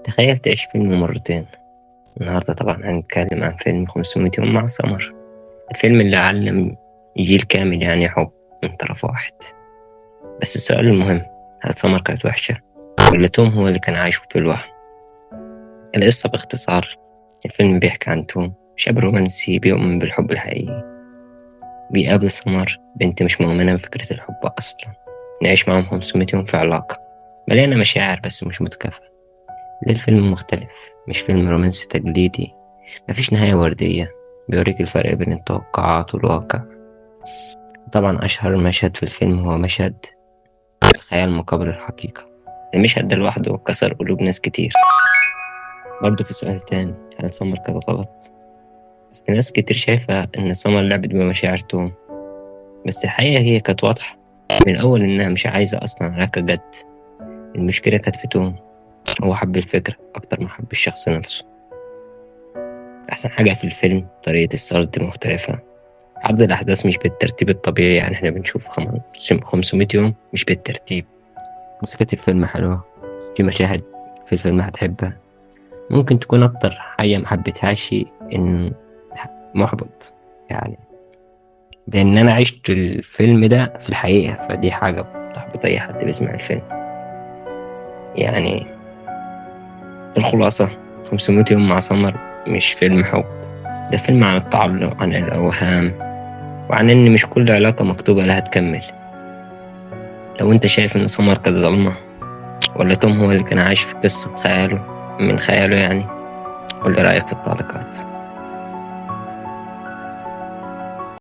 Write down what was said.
تخيل تعيش فيلم مرتين. النهاردة طبعا هنتكلم عن فيلم 500 يوم مع سمر، الفيلم اللي علم جيل كامل يعني حب من طرف واحد. بس السؤال المهم، هل سمر كانت وحشة ولا توم هو اللي كان عايش في الوهم؟ القصة باختصار، الفيلم بيحكي عن توم شاب رومانسي بيؤمن بالحب الحقيقي. بيقابل سمر بنت مش مؤمنة بفكرة الحب أصلا. نعيش معاهم 500 يوم في علاقة مليانة مشاعر بس مش متكافئة. ليه الفيلم مختلف؟ مش فيلم رومانسي تقليدي، مفيش نهاية وردية، بيوريك الفرق بين التوقعات والواقع. طبعا أشهر مشهد في الفيلم هو مشهد الخيال مقابل الحقيقة. المشهد ده لوحده كسر قلوب ناس كتير. برضه في سؤال تاني، هل سمر كانت غلط؟ بس ناس كتير شايفة إن سمر لعبت بمشاعر توم، بس الحقيقة هي كانت واضحة من الأول إنها مش عايزة أصلا علاقة جد. المشكلة كانت في توم، هو حب الفكرة أكتر ما حب الشخص نفسه. أحسن حاجة في الفيلم طريقة السرد المختلفة، عرض الأحداث مش بالترتيب الطبيعي، يعني إحنا بنشوف 500 يوم مش بالترتيب. موسيقى الفيلم حلوة، في مشاهد في الفيلم هتحبها. ممكن تكون أكتر حاجة محبتهاش إن محبط، يعني لأن أنا عشت الفيلم ده في الحقيقة، فدي حاجة بتحبط أي حد بيسمع الفيلم. يعني الخلاصة، 500 يوم مع سمر مش فيلم حب، ده فيلم عن التعلق، عن الأوهام، وعن إن مش كل علاقة مكتوبة لها تكمل. لو أنت شايف إن سمر كانت ظلمة ولا توم هو اللي كان عايش في قصة خياله من خياله يعني، قول لي رأيك في التعليقات.